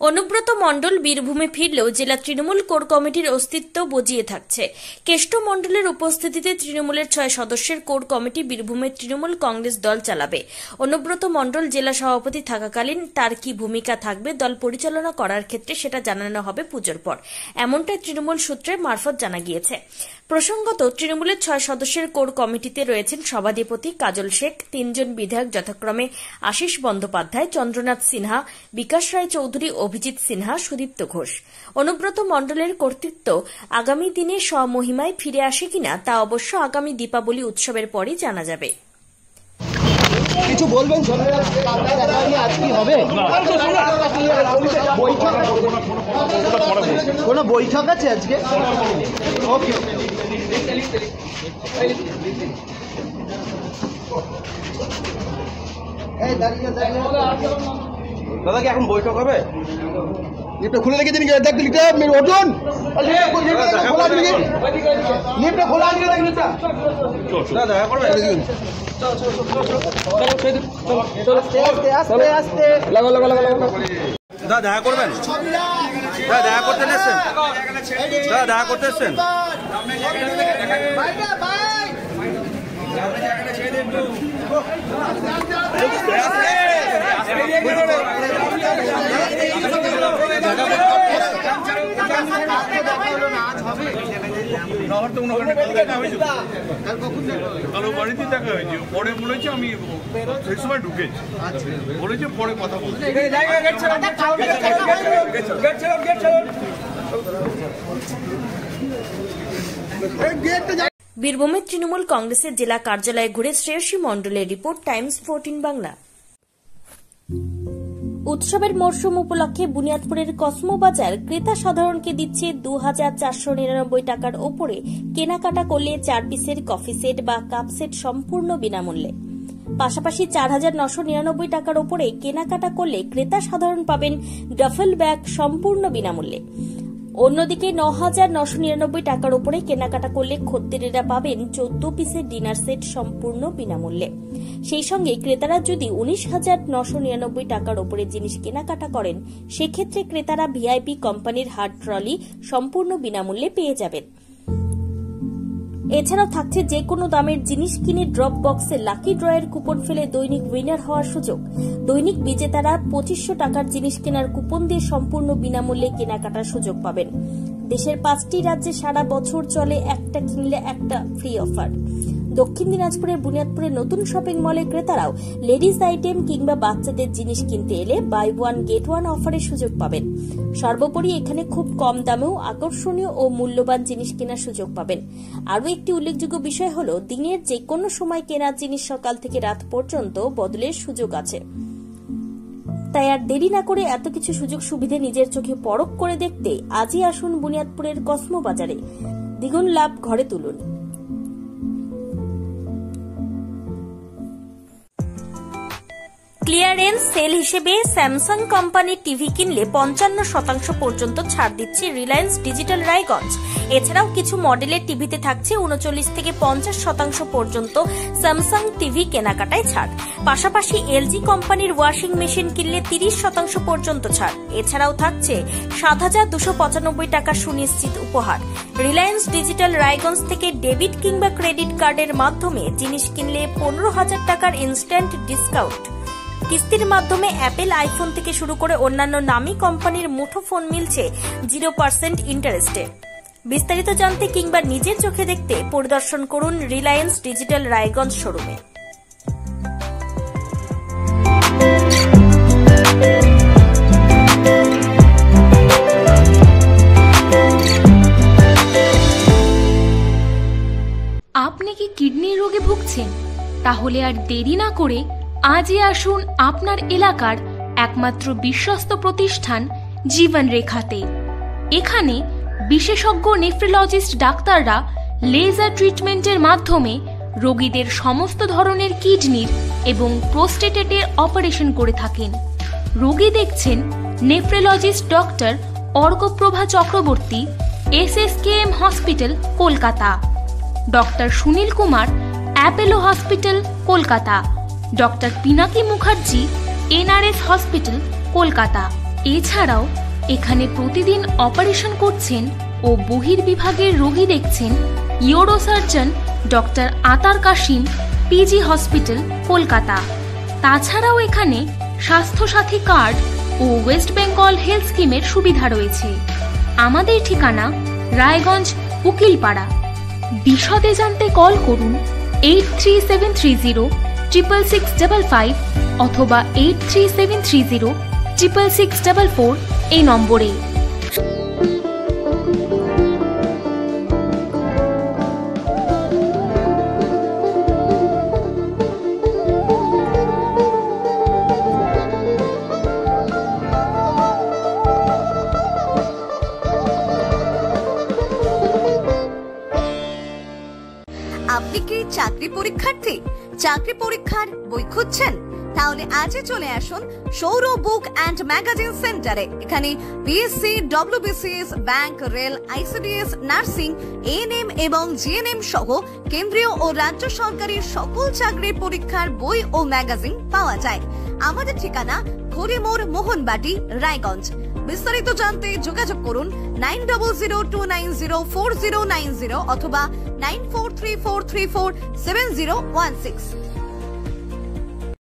অনুব্রত মণ্ডল বীরভূমে ফিরলেও জেলা তৃণমূল কোর কমিটির অস্তিত্ব বজিয়ে থাকছে। কেষ্ট মণ্ডলের উপস্থিতিতে তৃণমূলের 6 সদস্যের কোর কমিটি বীরভূমের তৃণমূল কংগ্রেস দল চালাবে। অনুব্রত মণ্ডল জেলা সভাপতি থাকাকালীন তার কি ভূমিকা থাকবে দল পরিচালনা করার ক্ষেত্রে সেটা জানানো হবে পুজোর পর, এমনটাই তৃণমূল সূত্রের মারফত জানা গিয়েছে। প্রসঙ্গত, তৃণমূলের 6 সদস্যের কোর কমিটিতে রয়েছেন সভাধিপতি কাজল শেখ, 3 জন বিধায়ক যথাক্রমে আশিস বন্দ্যোপাধ্যায়, চন্দ্রনাথ সিনহা, বিকাশ রায় চৌধুরী, অভিজিৎ সিনহা, সুদীপ্ত ঘোষ। অনুব্রত মণ্ডলের কর্তৃত্ব আগামী দিনে স্বমহিমায় ফিরে আসে কিনা তা অবশ্য আগামী দীপাবলি উৎসবের পরই জানা যাবে। কিছু বলবেন? আজ কি হবে? কোনো বৈঠক আছে আজকে? ওকে, দাদা কি এখন বৈঠক হবে? লিফটটা খুলে রেখে দিন, দেখ লিফটটা ওঠুন, লিফটটা খোলা আছে, দেখ লিফটটা দেখা করবে। আস্তে আস্তে লাগো লাগো লাগো দাদা দেখা করবেন, দাদা দেখা করতে এসছেন, দাদা দেখা করতে এসছেন। কালো বাড়িতে দেখা হয়েছে, পরে বলেছে আমি সেই সময় ঢুকেছি, বলেছে পরে কথা বলছি। বীরভূমের তৃণমূল কংগ্রেসের জেলা কার্যালয়ে ঘুরে শ্রেয়সী মণ্ডলের রিপোর্ট, টাইমস 14 বাংলা। উৎসবের মরশুম উপলক্ষে বুনিয়াদপুরের কসমো বাজার ক্রেতা সাধারণকে দিচ্ছে 2499 টাকার ওপরে কেনাকাটা করলে 4 পিসের কফি সেট বা কাপ সেট সম্পূর্ণ বিনামূল্যে। পাশাপাশি 4999 টাকার ওপরে কেনাকাটা করলে ক্রেতা সাধারণ পাবেন ডাফেল ব্যাগ সম্পূর্ণ বিনামূল্যে। অন্যদিকে 9999 টাকার উপরে কেনাকাটা করলে খদ্দেরেরা পাবেন 14 পিসের ডিনার সেট সম্পূর্ণ বিনামূল্যে। সেই সঙ্গে ক্রেতারা যদি 19,999 টাকার উপরে জিনিস কেনাকাটা করেন, সেক্ষেত্রে ক্রেতারা ভিআইপি কোম্পানির হার্ড ট্রলি সম্পূর্ণ বিনামূল্যে পেয়ে যাবেন। এছাড়াও থাকছে যে কোনো দামের জিনিস কিনে ড্রপ বক্সে লাকি ড্রয়ের কুপন ফেলে দৈনিক উইনার হওয়ার সুযোগ। দৈনিক বিজেতারা 2500 টাকার জিনিস কেনার কুপন দিয়ে সম্পূর্ণ বিনামূল্যে কেনাকাটার সুযোগ পাবেন। দেশের 5টি রাজ্যে সারা বছর চলে একটা কিনলে একটা ফ্রি অফার। দক্ষিণ দিনাজপুরের বুনিয়াদপুরের নতুন শপিং মলে ক্রেতারাও লেডিস আইটেম কিংবা বাচ্চাদের জিনিস কিনতে এলে বাই 1 গেট 1 অফারের সুযোগ পাবেন। সর্বোপরি এখানে খুব কম দামেও আকর্ষণীয় ও মূল্যবান জিনিস কেনার সুযোগ পাবেন। আরও একটি উল্লেখযোগ্য বিষয় হল, দিনের যে কোনো সময় কেনার জিনিস সকাল থেকে রাত পর্যন্ত বদলের সুযোগ আছে। তাই আর দেরি না করে এত কিছু সুযোগ সুবিধে নিজের চোখে পরখ করে দেখতে আজই আসুন বুনিয়াদপুরের কসমো বাজারে। দ্বিগুণ লাভ ঘরে তুলুন। ক্লিয়ারেন্স সেল হিসেবে স্যামসাং কোম্পানির টিভি কিনলে 55% পর্যন্ত ছাড় দিচ্ছে রিলায়েন্স ডিজিটাল রায়গঞ্জ। এছাড়াও কিছু মডেলের টিভিতে থাকছে 39 থেকে 50% পর্যন্ত স্যামসাং টিভি কেনাকাটায় ছাড়। পাশাপাশি এলজি কোম্পানির ওয়াশিং মেশিন কিনলে 30% পর্যন্ত ছাড়। এছাড়াও থাকছে 7,295 টাকার সুনিশ্চিত উপহার। রিলায়েন্স ডিজিটাল রায়গঞ্জ থেকে ডেবিট কিংবা ক্রেডিট কার্ডের মাধ্যমে জিনিস কিনলে 15,000 টাকার ইনস্ট্যান্ট ডিসকাউন্ট। কিস্তির মাধ্যমে অ্যাপেল আইফোন থেকে শুরু করে অন্যান্য নামী কোম্পানির মুঠোফোন মিলছে 0% ইন্টারেস্টে। বিস্তারিত জানতে কিংবা নিজের চোখে দেখতে পরিদর্শন করুন রিলায়েন্স ডিজিটাল রায়গঞ্জ শোরুমে। আপনি কি কিডনি রোগে ভুগছেন? তাহলে আর দেরি না করে আজই আসুন আপনার এলাকার একমাত্র বিশ্বস্ত প্রতিষ্ঠান জীবন রেখাতে। এখানে বিশেষজ্ঞ নেফ্রোলজিস্ট ডাক্তাররা লেজার ট্রিটমেন্টের মাধ্যমে রোগীদের সমস্ত ধরনের কিডনির এবং প্রোস্টেটের অপারেশন করে থাকেন। রোগী দেখছেন nephrologist doctor Arkaprava Chakraborty, SSKM hospital, Kolkata. Doctor Sunil Kumar, Apollo hospital, Kolkata. Doctor Pinaki Mukherjee, NRS hospital, Kolkata. এছাড়াও এখানে প্রতিদিন অপারেশন করছেন ও বহির্বিভাগের রোগী দেখছেন ইউরোসার্জন ডক্টর আতার কাশিম, পিজি হসপিটাল, কলকাতা। তাছাড়াও এখানে স্বাস্থ্যসাথী কার্ড ও ওয়েস্ট বেঙ্গল হেলথ স্কিমের সুবিধা রয়েছে। আমাদের ঠিকানা রায়গঞ্জ, উকিলপাড়া। বিশদে জানতে কল করুন 8373066655 অথবা 8373066644 এই নম্বরে। আপনি কি চাকরি পরীক্ষার্থী? চাকরি পরীক্ষার বই খুঁজছেন? তাহলে আজই চলে আসুন সৌরভ বুক অ্যান্ড ম্যাগাজিন সেন্টারে। এখানে BSc, WBCS, bank, rail, ICDS, nursing, ANM এবং জিএনএম সহ কেন্দ্রীয় ও রাজ্য সরকারি সকল চাকরির পরীক্ষার বই ও ম্যাগাজিন পাওয়া যায়। আমাদের ঠিকানা খড়িমোড়, মোহনবাটি, রায়গঞ্জ। বিস্তারিত জানতে যোগাযোগ করুন 9002904090 অথবা 9434347016।